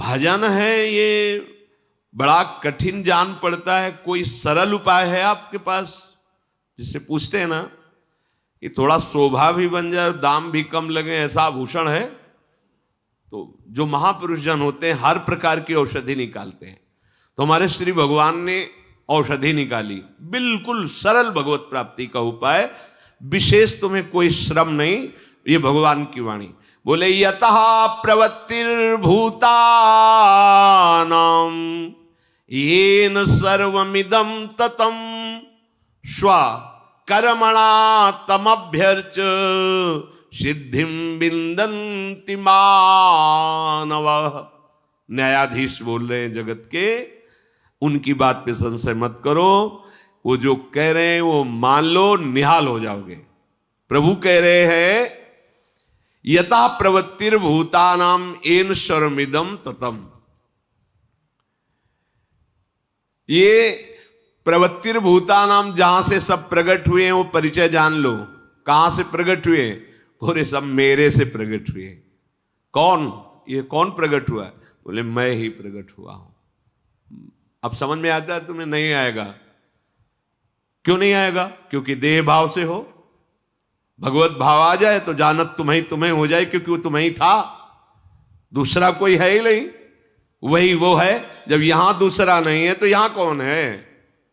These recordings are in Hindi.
भजन है ये बड़ा कठिन जान पड़ता है। कोई सरल उपाय है आपके पास? जिससे पूछते हैं ना कि थोड़ा शोभा भी बन जाए, दाम भी कम लगे, ऐसा आभूषण है? तो जो महापुरुष जन होते हैं हर प्रकार की औषधि निकालते हैं। तो हमारे श्री भगवान ने औषधि निकाली, बिल्कुल सरल भगवत प्राप्ति का उपाय, विशेष तुम्हें कोई श्रम नहीं। ये भगवान की वाणी बोले, यतः प्रवृत्तिर्भूतानां येन सर्वमिदं ततं स्वकर्मणा तमभ्यर्च सिद्धिं विन्दन्ति मानवः। न्यायाधीश बोल रहे हैं जगत के, उनकी बात पे संशय मत करो। वो जो कह रहे हैं वो मान लो, निहाल हो जाओगे। प्रभु कह रहे हैं, यथा प्रवृत्तिर्भूतानां येन सर्वमिदं ततं। ये प्रवृत्तिर्भूतानां, जहां से सब प्रकट हुए हैं वो परिचय जान लो। कहां से प्रकट हुए? पूरे सब मेरे से प्रकट हुए। कौन? ये कौन प्रकट हुआ? बोले मैं ही प्रकट हुआ हूं। अब समझ में आता है? तुम्हें नहीं आएगा। क्यों नहीं आएगा? क्योंकि देह भाव से हो। भगवत भाव आ जाए तो जानत तुम्हें हो जाए, क्योंकि वो तुम्हें ही था, दूसरा कोई है ही नहीं, वही वो है। जब यहां दूसरा नहीं है तो यहां कौन है?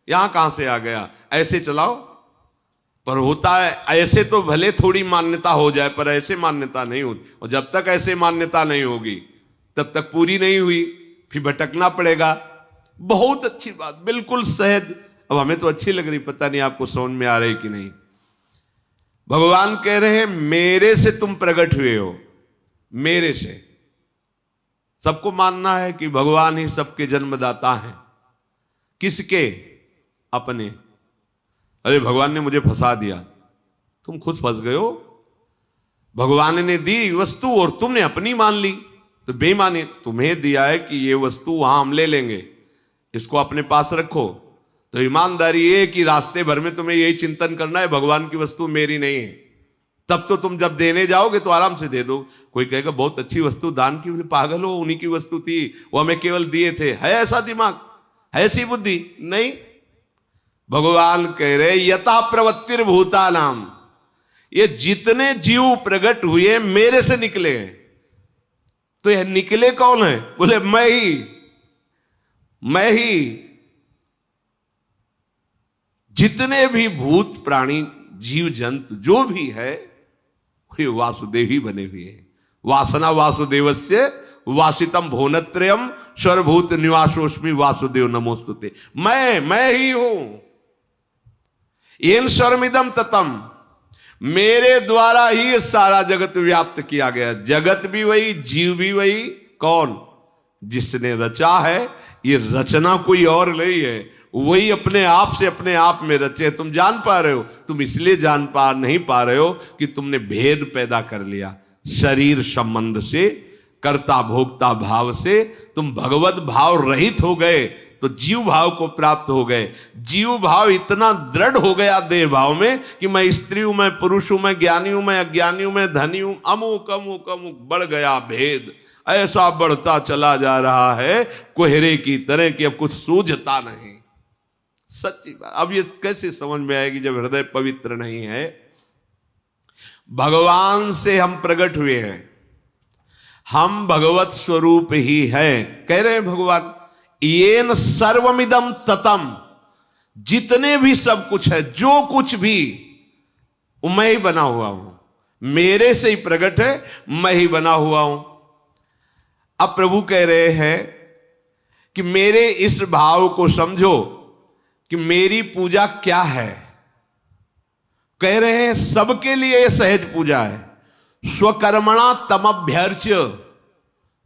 यहां कहां से आ गया? ऐसे चलाओ। पर होता है ऐसे, तो भले थोड़ी मान्यता हो जाए पर ऐसे मान्यता नहीं होती। और जब तक ऐसे मान्यता नहीं होगी तब तक पूरी नहीं हुई, फिर भटकना पड़ेगा। बहुत अच्छी बात, बिल्कुल सहज। अब हमें तो अच्छी लग रही, पता नहीं आपको समझ में आ रही कि नहीं। भगवान कह रहे हैं मेरे से तुम प्रकट हुए हो, मेरे से। सबको मानना है कि भगवान ही सबके जन्मदाता हैं। किसके? अपने। अरे भगवान ने मुझे फंसा दिया, तुम खुद फंस गए हो। भगवान ने दी वस्तु और तुमने अपनी मान ली, तो बेईमानी। तुम्हें दिया है कि ये वस्तु वहां हम ले लेंगे, इसको अपने पास रखो। तो ईमानदारी ये कि रास्ते भर में तुम्हें यही चिंतन करना है, भगवान की वस्तु मेरी नहीं है। तब तो तुम जब देने जाओगे तो आराम से दे दो। कोई कहेगा बहुत अच्छी वस्तु दान की, बोले पागल हो, उन्हीं की वस्तु थी, वो हमें केवल दिए थे। है ऐसा दिमाग? है ऐसी बुद्धि? नहीं। भगवान कह रहे यथा प्रवृत्तिर्भूतानां, ये जितने जीव प्रकट हुए मेरे से निकले। तो यह निकले कौन है? बोले मैं ही। जितने भी भूत प्राणी जीव जंतु जो भी है ये वासुदेव ही बने हुए हैं। वासना वासुदेवस्य वासितम भुवनत्रयम् सर्वभूत निवासोस्मि वासुदेव नमोस्तुते। मैं ही हूं। येन सर्वमिदं ततं, मेरे द्वारा ही ये सारा जगत व्याप्त किया गया। जगत भी वही, जीव भी वही। कौन? जिसने रचा है। ये रचना कोई और नहीं है, वही अपने आप से अपने आप में रचे। तुम जान पा रहे हो? तुम इसलिए नहीं पा रहे हो कि तुमने भेद पैदा कर लिया। शरीर संबंध से, कर्ता भोक्ता भाव से तुम भगवत भाव रहित हो गए, तो जीव भाव को प्राप्त हो गए। जीव भाव इतना दृढ़ हो गया देह भाव में कि मैं स्त्री हूं, मैं पुरुष हूं, मैं ज्ञानी हूं, मैं अज्ञानी हूं, मैं धनी हूं। अमुक अमुक अमुक बढ़ गया भेद। ऐसा बढ़ता चला जा रहा है कोहरे की तरह कि अब कुछ सूझता नहीं। सच्ची बात। अब ये कैसे समझ में आएगी जब हृदय पवित्र नहीं है? भगवान से हम प्रकट हुए हैं, हम भगवत स्वरूप ही हैं। कह रहे हैं भगवान येन सर्वमिदं ततं, जितने भी सब कुछ है, जो कुछ भी, वो मैं ही बना हुआ हूं। मेरे से ही प्रकट है, मैं ही बना हुआ हूं। अब प्रभु कह रहे हैं कि मेरे इस भाव को समझो कि मेरी पूजा क्या है। कह रहे हैं सबके लिए यह सहज पूजा है। स्वकर्मणा तमभ्यर्च,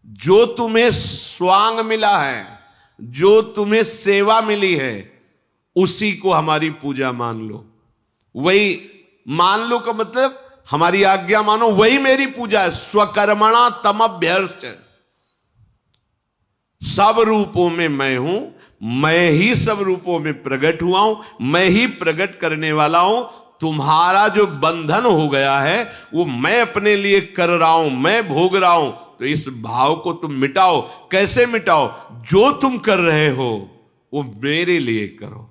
जो तुम्हें स्वांग मिला है, जो तुम्हें सेवा मिली है, उसी को हमारी पूजा मान लो। वही मान लो का मतलब हमारी आज्ञा मानो, वही मेरी पूजा है। स्वकर्मणा तमभ्यर्च, सब रूपों में मैं हूं, मैं ही सब रूपों में प्रकट हुआ हूं, मैं ही प्रकट करने वाला हूं। तुम्हारा जो बंधन हो गया है वो मैं अपने लिए कर रहा हूं, मैं भोग रहा हूं। तो इस भाव को तुम मिटाओ। कैसे मिटाओ? जो तुम कर रहे हो वो मेरे लिए करो।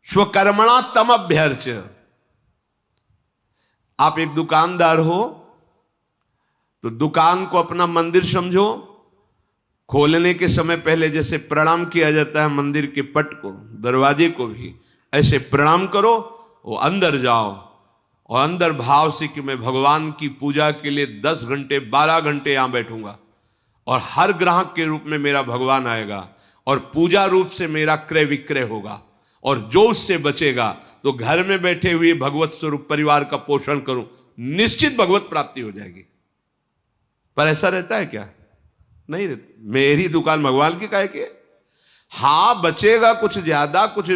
स्वकर्मणा तम अभ्यर्च। आप एक दुकानदार हो तो दुकान को अपना मंदिर समझो। खोलने के समय पहले जैसे प्रणाम किया जाता है मंदिर के पट को, दरवाजे को भी ऐसे प्रणाम करो। वो अंदर जाओ और अंदर भाव से कि मैं भगवान की पूजा के लिए 10 घंटे 12 घंटे यहां बैठूंगा और हर ग्राहक के रूप में मेरा भगवान आएगा और पूजा रूप से मेरा क्रय विक्रय होगा और जो उससे बचेगा तो घर में बैठे हुए भगवत स्वरूप परिवार का पोषण करूं, निश्चित भगवत प्राप्ति हो जाएगी। पर ऐसा रहता है क्या? नहीं रहता। मेरी दुकान भगवान की काहे की? हां बचेगा कुछ ज्यादा, कुछ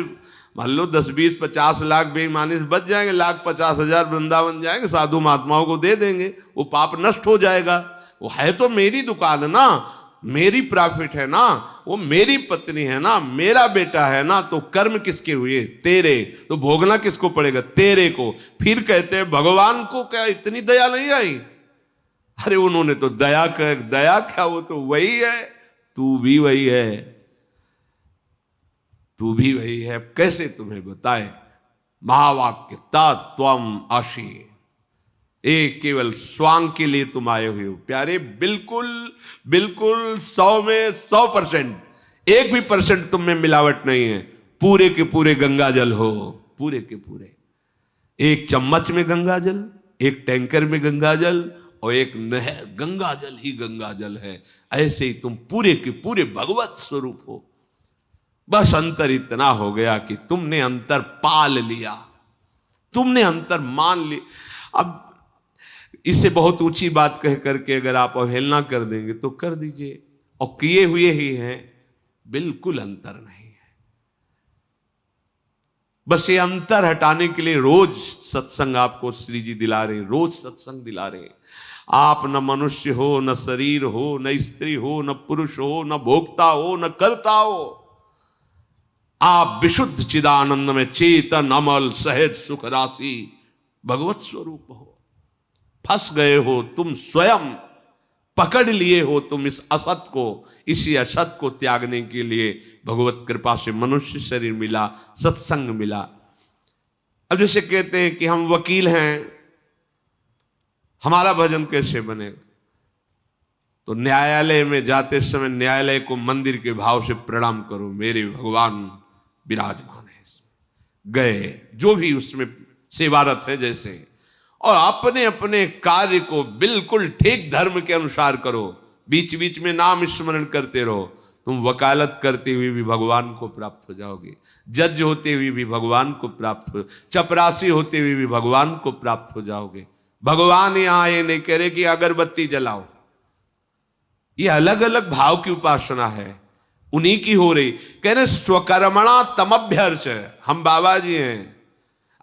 मान लो 10 20 50 लाख बेईमानी से बच जाएंगे, 1,50,000 वृंदावन जाएंगे, साधु महात्माओं को दे देंगे, वो पाप नष्ट हो जाएगा। वो है तो मेरी दुकान ना, मेरी प्रॉफिट है ना, वो मेरी पत्नी है ना, मेरा बेटा है ना, तो कर्म किसके हुए? तेरे। तो भोगना किसको पड़ेगा? तेरे को। फिर कहते हैं भगवान को क्या इतनी दया नहीं आई? अरे उन्होंने तो दया कर, दया क्या, वो तो वही है, तू भी वही है, तू भी वही है। कैसे तुम्हें बताए? महावाक्य त्वम आशी, एक केवल स्वांग के लिए तुम आए हुए हो प्यारे। बिल्कुल बिल्कुल 100 में 100%, एक भी परसेंट तुम में मिलावट नहीं है। पूरे के पूरे गंगा जल हो, पूरे के पूरे। एक चम्मच में गंगा जल, एक टैंकर में गंगा जल और एक नहर, गंगा जल ही गंगा जल है। ऐसे ही तुम पूरे के पूरे भगवत स्वरूप हो। बस अंतर इतना हो गया कि तुमने अंतर पाल लिया, तुमने अंतर मान लिया। अब इससे बहुत ऊंची बात कह करके अगर आप अवहेलना कर देंगे तो कर दीजिए, और किए हुए ही हैं। बिल्कुल अंतर नहीं है। बस ये अंतर हटाने के लिए रोज सत्संग आपको श्री जी दिला रहे, रोज सत्संग दिला रहे। आप न मनुष्य हो, न शरीर हो, न स्त्री हो, न पुरुष हो, न भोक्ता हो, न कर्ता हो। आप विशुद्ध चिदानंद में चेतन अमल सहज सुख राशि भगवत स्वरूप हो। फंस गए हो तुम स्वयं, पकड़ लिए हो तुम इस असत को। इसी असत को त्यागने के लिए भगवत कृपा से मनुष्य शरीर मिला, सत्संग मिला। अब जैसे कहते हैं कि हम वकील हैं, हमारा भजन कैसे बनेगा? तो न्यायालय में जाते समय न्यायालय को मंदिर के भाव से प्रणाम करो, मेरे भगवान विराजमान है इसमें। गए जो भी उसमें सेवारत है जैसे, और अपने अपने कार्य को बिल्कुल ठीक धर्म के अनुसार करो। बीच बीच में नाम स्मरण करते रहो। तुम वकालत करते हुए भी भगवान को प्राप्त हो जाओगे, जज होते हुए भी भगवान को प्राप्त हो, चपरासी होते हुए भी भगवान को प्राप्त हो जाओगे। भगवान यहां ये नहीं कह रहे कि अगरबत्ती जलाओ, ये अलग अलग भाव की उपासना है, उन्हीं की हो रही। कह रहे स्वकर्मणा तमभ्यर्च। हम बाबा जी हैं,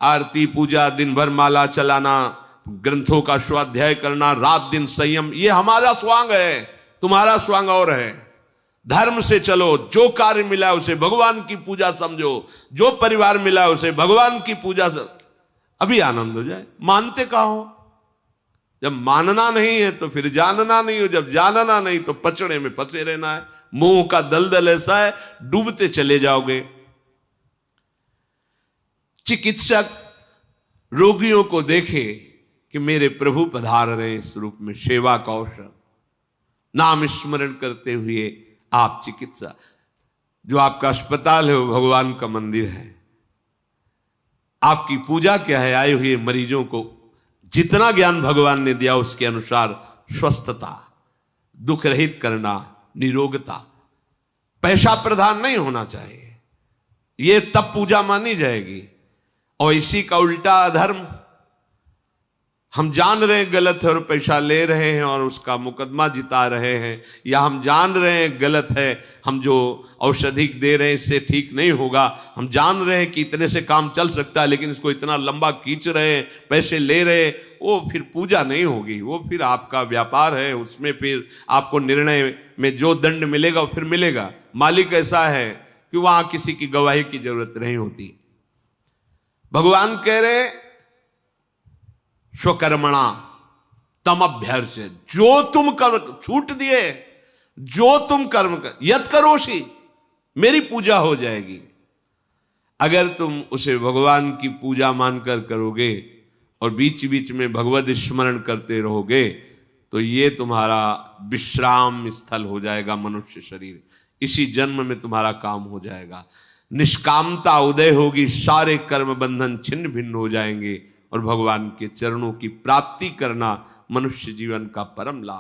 आरती पूजा, दिन भर माला चलाना, ग्रंथों का स्वाध्याय करना, रात दिन संयम, ये हमारा स्वांग है, तुम्हारा स्वांग और है। धर्म से चलो, जो कार्य मिला उसे भगवान की पूजा समझो, जो परिवार मिला उसे भगवान की पूजा अभी आनंद हो जाए। मानते कहाँ हो? जब मानना नहीं है तो फिर जानना नहीं हो, जब जानना नहीं तो पचड़े में फंसे रहना है। मुंह का दलदल ऐसा है, डूबते चले जाओगे। चिकित्सक रोगियों को देखे कि मेरे प्रभु पधार रहे इस रूप में, सेवा का अवसर, नाम स्मरण करते हुए आप चिकित्सा, जो आपका अस्पताल है वो भगवान का मंदिर है। आपकी पूजा क्या है? आए हुए मरीजों को जितना ज्ञान भगवान ने दिया उसके अनुसार स्वस्थता, दुख रहित करना, निरोगता। पैसा प्रधान नहीं होना चाहिए, ये तब पूजा मानी जाएगी। और इसी का उल्टा अधर्म, हम जान रहे हैं गलत है और पैसा ले रहे हैं और उसका मुकदमा जिता रहे हैं, या हम जान रहे हैं गलत है, हम जो औषधि दे रहे हैं इससे ठीक नहीं होगा, हम जान रहे हैं कि इतने से काम चल सकता है लेकिन इसको इतना लंबा खींच रहे हैं, पैसे ले रहे हैं, वो फिर पूजा नहीं होगी, वो फिर आपका व्यापार है। उसमें फिर आपको निर्णय में जो दंड मिलेगा वो फिर मिलेगा। मालिक ऐसा है कि वहां किसी की गवाही की जरूरत नहीं होती। भगवान कह रहे स्वकर्मणा, तम अभ्यर्च्य, जो तुम कर्म छूट दिए, जो तुम कर्म कर, यत करोषि, मेरी पूजा हो जाएगी। अगर तुम उसे भगवान की पूजा मानकर करोगे और बीच बीच में भगवत स्मरण करते रहोगे तो ये तुम्हारा विश्राम स्थल हो जाएगा मनुष्य शरीर, इसी जन्म में तुम्हारा काम हो जाएगा। निष्कामता उदय होगी, सारे कर्म बंधन छिन्न भिन्न हो जाएंगे और भगवान के चरणों की प्राप्ति करना मनुष्य जीवन का परम लाभ।